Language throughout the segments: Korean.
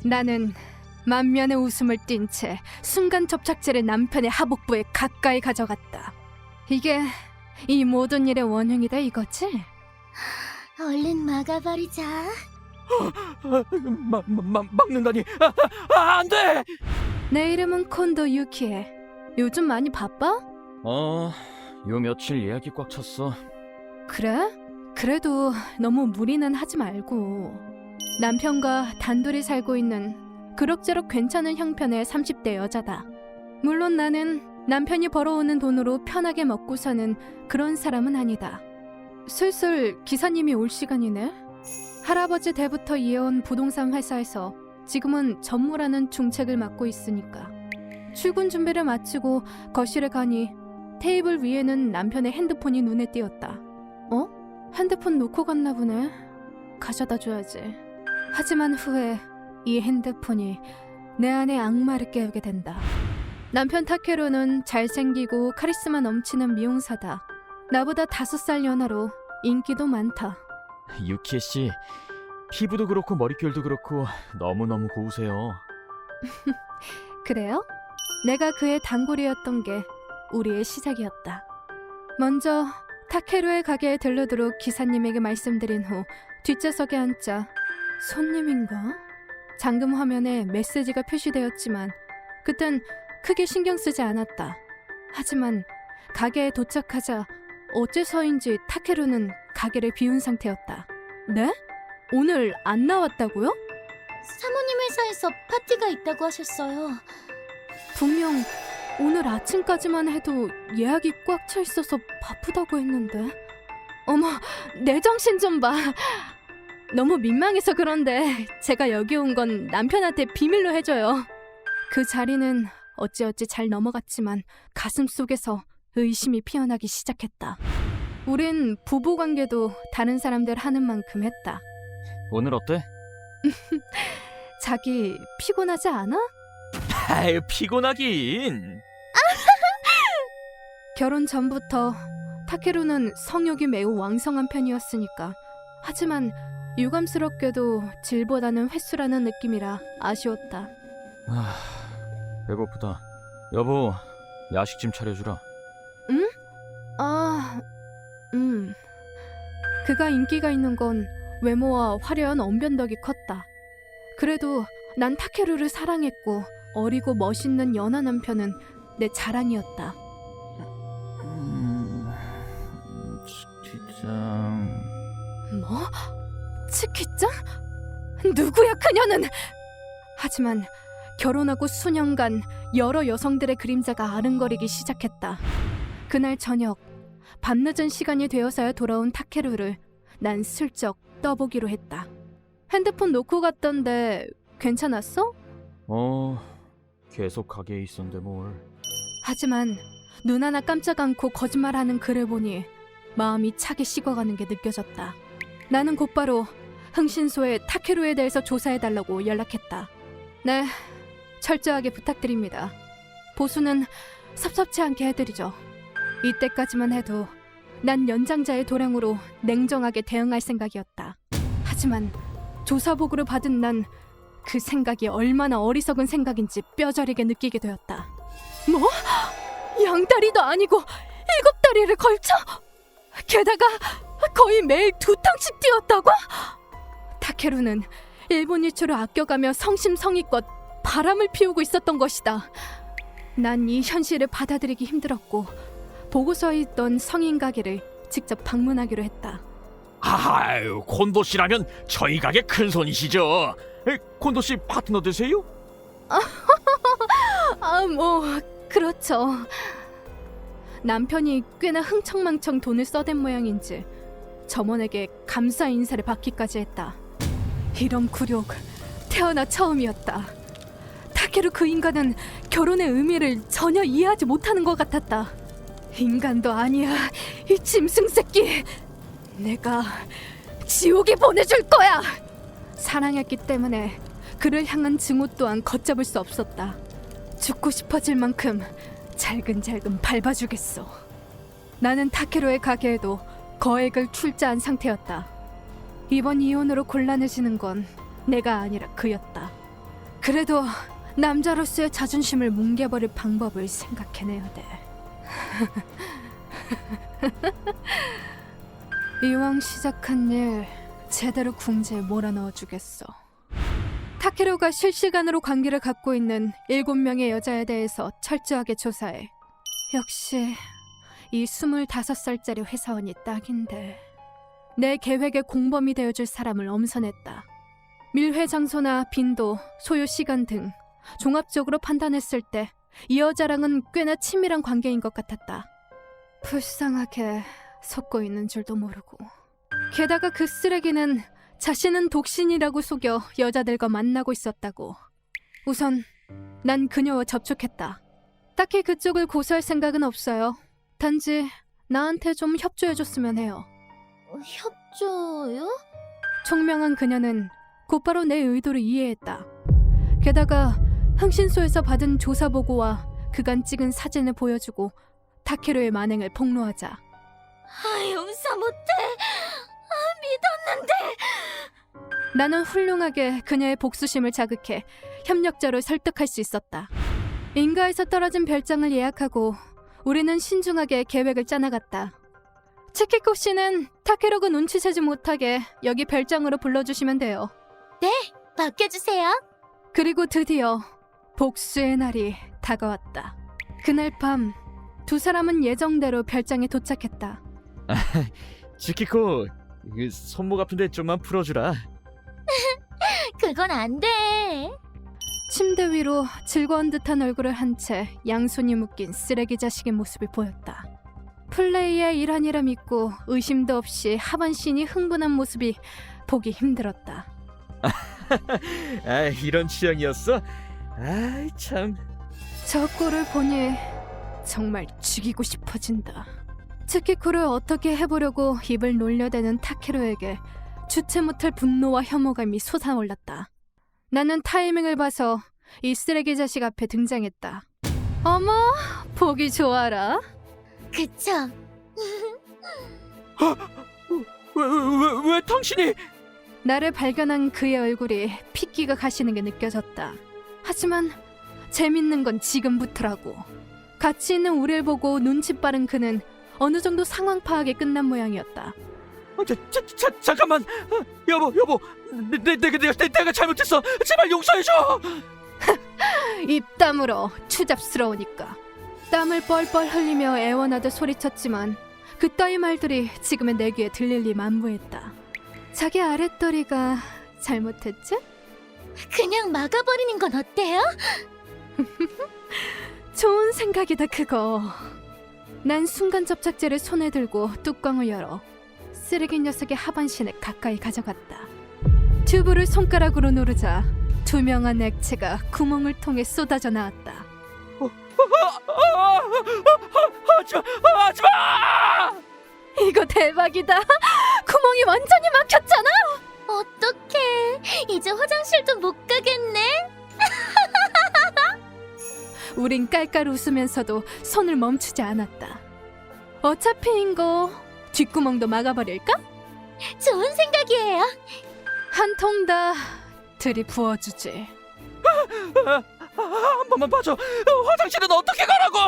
나는 만면의 웃음을 띤 채 순간 접착제를 남편의 하복부에 가까이 가져갔다. 이게 이 모든 일의 원흉이다 이거지? 얼른 막아버리자. 막는다니. 안 돼. 내 이름은 콘도 유키에. 요즘 많이 바빠? 요 며칠 예약이 꽉 찼어. 그래? 그래도 너무 무리는 하지 말고. 남편과 단둘이 살고 있는 그럭저럭 괜찮은 형편의 30대 여자다. 물론 나는 남편이 벌어오는 돈으로 편하게 먹고 사는 그런 사람은 아니다. 슬슬 기사님이 올 시간이네. 할아버지 때부터 이어온 부동산 회사에서 지금은 전무라는 중책을 맡고 있으니까. 출근 준비를 마치고 거실에 가니 테이블 위에는 남편의 핸드폰이 눈에 띄었다. 핸드폰 놓고 갔나 보네. 가져다 줘야지. 하지만 후에 이 핸드폰이 내 안의 악마를 깨우게 된다. 남편 타케루는 잘생기고 카리스마 넘치는 미용사다. 나보다 5살 연하로 인기도 많다. 유키에 씨, 피부도 그렇고 머릿결도 그렇고 너무너무 고우세요. 그래요? 내가 그의 단골이었던 게 우리의 시작이었다. 먼저 타케루의 가게에 들르도록 기사님에게 말씀드린 후 뒷좌석에 앉자 손님인가? 잠금 화면에 메시지가 표시되었지만 그땐 크게 신경 쓰지 않았다. 하지만 가게에 도착하자 어째서인지 타케루는 가게를 비운 상태였다. 네? 오늘 안 나왔다고요? 사모님 회사에서 파티가 있다고 하셨어요. 분명 오늘 아침까지만 해도 예약이 꽉 차 있어서 바쁘다고 했는데. 어머, 내 정신 좀 봐. 너무 민망해서 그런데 제가 여기 온 건 남편한테 비밀로 해줘요. 그 자리는 어찌어찌 잘 넘어갔지만 가슴속에서 의심이 피어나기 시작했다. 우린 부부관계도 다른 사람들 하는 만큼 했다. 오늘 어때? 자기 피곤하지 않아? 아유, 피곤하긴. 결혼 전부터 타케루는 성욕이 매우 왕성한 편이었으니까. 하지만 유감스럽게도 질보다는 횟수라는 느낌이라 아쉬웠다. 배고프다. 여보, 야식 좀 차려주라. 응? 그가 인기가 있는 건 외모와 화려한 언변덕이 컸다. 그래도 난 타케루를 사랑했고 어리고 멋있는 연하 남편은 내 자랑이었다. 치키짱. 뭐? 치키짱? 누구야 그녀는? 하지만 결혼하고 수년간 여러 여성들의 그림자가 아른거리기 시작했다. 그날 저녁 밤늦은 시간이 되어서야 돌아온 타케루를 난 슬쩍 떠보기로 했다. 핸드폰 놓고 갔던데 괜찮았어? 계속 가게에 있었는데 뭘. 하지만 눈 하나 깜짝 않고 거짓말하는 그를 보니 마음이 차게 식어가는 게 느껴졌다. 나는 곧바로 흥신소에 타케루에 대해서 조사해달라고 연락했다. 네, 철저하게 부탁드립니다. 보수는 섭섭치 않게 해드리죠. 이때까지만 해도 난 연장자의 도량으로 냉정하게 대응할 생각이었다. 하지만 조사보고를 받은 난 그 생각이 얼마나 어리석은 생각인지 뼈저리게 느끼게 되었다. 뭐? 양다리도 아니고 7다리를 걸쳐? 게다가 거의 매일 2탕씩 뛰었다고? 타케루는 일본 일초를 아껴가며 성심성의껏 바람을 피우고 있었던 것이다. 난 이 현실을 받아들이기 힘들었고 보고서에 있던 성인 가게를 직접 방문하기로 했다. 아유, 콘도 씨라면 저희 가게 큰 손이시죠. 콘도 씨 파트너 되세요? 뭐 그렇죠. 남편이 꽤나 흥청망청 돈을 써댄 모양인지 점원에게 감사 인사를 받기까지 했다. 이런 굴욕 태어나 처음이었다. 타케루 그 인간은 결혼의 의미를 전혀 이해하지 못하는 것 같았다. 인간도 아니야, 이 짐승 새끼. 내가 지옥에 보내줄 거야. 사랑했기 때문에 그를 향한 증오 또한 걷잡을 수 없었다. 죽고 싶어질 만큼 잘근잘근 밟아주겠어. 나는 타케루의 가게에도 거액을 출자한 상태였다. 이번 이혼으로 곤란해지는 건 내가 아니라 그였다. 그래도 남자로서의 자존심을 뭉개버릴 방법을 생각해내야 돼. 이왕 시작한 일 제대로 궁지에 몰아넣어주겠어. 타케루가 실시간으로 관계를 갖고 있는 7명의 여자에 대해서 철저하게 조사해. 역시 이 25살짜리 회사원이 딱인데. 내 계획의 공범이 되어줄 사람을 엄선했다. 밀회 장소나 빈도, 소요 시간 등 종합적으로 판단했을 때 이 여자랑은 꽤나 친밀한 관계인 것 같았다. 불쌍하게 속고 있는 줄도 모르고. 게다가 그 쓰레기는 자신은 독신이라고 속여 여자들과 만나고 있었다고. 우선 난 그녀와 접촉했다. 딱히 그쪽을 고소할 생각은 없어요. 단지 나한테 좀 협조해줬으면 해요. 협조요? 총명한 그녀는 곧바로 내 의도를 이해했다. 게다가 흥신소에서 받은 조사 보고와 그간 찍은 사진을 보여주고 타케루의 만행을 폭로하자. 용서 못해. 믿었는데. 나는 훌륭하게 그녀의 복수심을 자극해 협력자로 설득할 수 있었다. 인가에서 떨어진 별장을 예약하고 우리는 신중하게 계획을 짜나갔다. 치키코 씨는 타케루가 눈치채지 못하게 여기 별장으로 불러주시면 돼요. 맡겨주세요. 그리고 드디어 복수의 날이 다가왔다. 그날 밤 두 사람은 예정대로 별장에 도착했다. 지키코, 손목 아픈데 좀만 풀어주라. 그건 안 돼. 침대 위로 즐거운 듯한 얼굴을 한 채 양손이 묶인 쓰레기 자식의 모습이 보였다. 플레이의 일환이라 믿고 의심도 없이 하반신이 흥분한 모습이 보기 힘들었다. 이런 취향이었어? 참. 저 꼴을 보니 정말 죽이고 싶어진다. 츠키코를 어떻게 해보려고 입을 놀려대는 타케루에게 주체 못할 분노와 혐오감이 솟아올랐다. 나는 타이밍을 봐서 이 쓰레기 자식 앞에 등장했다. 어머, 보기 좋아라. 그쵸? 왜 당신이? 나를 발견한 그의 얼굴이 핏기가 가시는 게 느껴졌다. 하지만 재밌는 건 지금부터라고. 같이 있는 우리를 보고 눈치 빠른 그는 어느 정도 상황 파악이 끝난 모양이었다. 잠깐만. 여보. 내가 잘못했어. 제발 용서해줘. 입 다물어. 추잡스러우니까. 땀을 뻘뻘 흘리며 애원하듯 소리쳤지만 그따위 말들이 지금의 내 귀에 들릴 리 만무했다. 자기 아랫도리가 잘못했지? 그냥 막아버리는 건 어때요? 좋은 생각이다 그거. 난 순간 접착제를 손에 들고 뚜껑을 열어 쓰레기 녀석의 하반신에 가까이 가져갔다. 튜브를 손가락으로 누르자 투명한 액체가 구멍을 통해 쏟아져 나왔다. 하지마! 이거 대박이다. 구멍이 완전히 막혔잖아. 어떡해. 이제 화장실도 못 가겠네. 우린 깔깔 웃으면서도 손을 멈추지 않았다. 어차피인 거 뒷구멍도 막아버릴까? 좋은 생각이에요. 한 통 다 들이부어주지. 한 번만 봐줘. 화장실은 어떻게 가라고?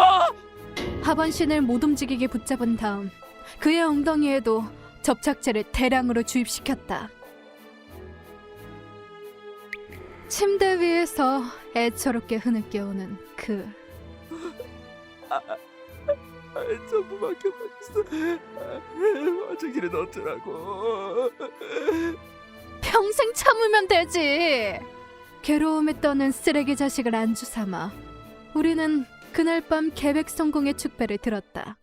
하반신을 못 움직이게 붙잡은 다음 그의 엉덩이에도 접착제를 대량으로 주입시켰다. 침대 위에서 애처롭게 흐느껴오는 그 전부 막혀버렸어. 화장실은 어쩌라고? 평생 참으면 되지. 괴로움에 떠는 쓰레기 자식을 안주 삼아 우리는 그날 밤 계획 성공의 축배를 들었다.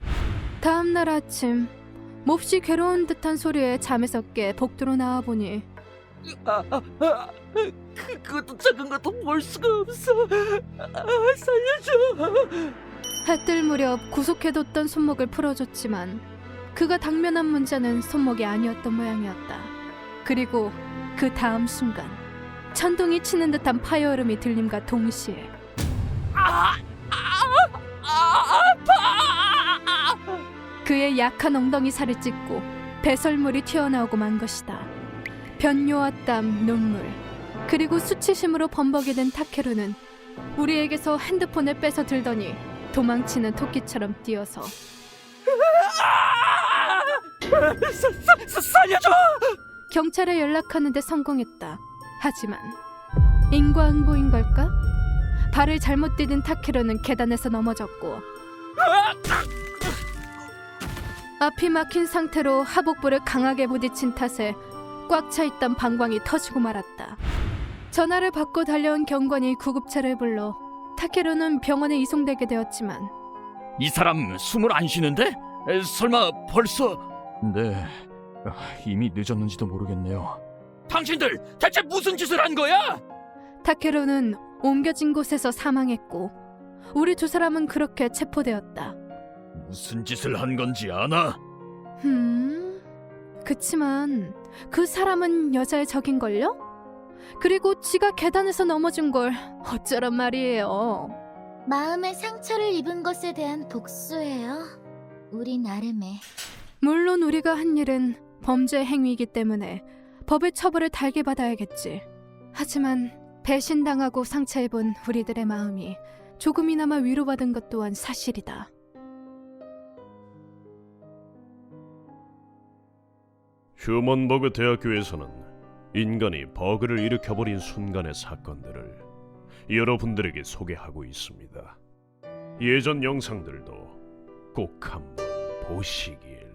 다음 날 아침 몹시 괴로운 듯한 소리에 잠에서 깨 복도로 나와보니 그것도 작은 것도 볼 수가 없어. 살려줘. 해뜰 무렵 구속해뒀던 손목을 풀어줬지만 그가 당면한 문제는 손목이 아니었던 모양이었다. 그리고 그 다음 순간 천둥이 치는 듯한 파열음이 들림과 동시에 그의 약한 엉덩이 살을 찢고 배설물이 튀어나오고 만 것이다. 변뇨와 땀, 눈물, 그리고 수치심으로 범벅이 된 타케루는 우리에게서 핸드폰을 뺏어 들더니 도망치는 토끼처럼 뛰어서 살려줘! 경찰에 연락하는데 성공했다. 하지만 인과응보인 걸까? 발을 잘못 디딘 타케루는 계단에서 넘어졌고 앞이 막힌 상태로 하복부를 강하게 부딪힌 탓에 꽉 차 있던 방광이 터지고 말았다. 전화를 받고 달려온 경관이 구급차를 불러 타케루는 병원에 이송되게 되었지만 이 사람 숨을 안 쉬는데? 설마 벌써... 네, 이미 늦었는지도 모르겠네요. 당신들 대체 무슨 짓을 한 거야? 타케루는 옮겨진 곳에서 사망했고 우리 두 사람은 그렇게 체포되었다. 무슨 짓을 한 건지 아나? 그치만 그 사람은 여자의 적인걸요? 그리고 지가 계단에서 넘어진 걸 어쩌란 말이에요. 마음의 상처를 입은 것에 대한 복수예요. 우리 나름의. 물론 우리가 한 일은 범죄 행위이기 때문에 법의 처벌을 달게 받아야겠지. 하지만 배신당하고 상처 입은 우리들의 마음이 조금이나마 위로받은 것 또한 사실이다. 휴먼버그 대학교에서는 인간이 버그를 일으켜버린 순간의 사건들을 여러분들에게 소개하고 있습니다. 예전 영상들도 꼭 한번 보시길.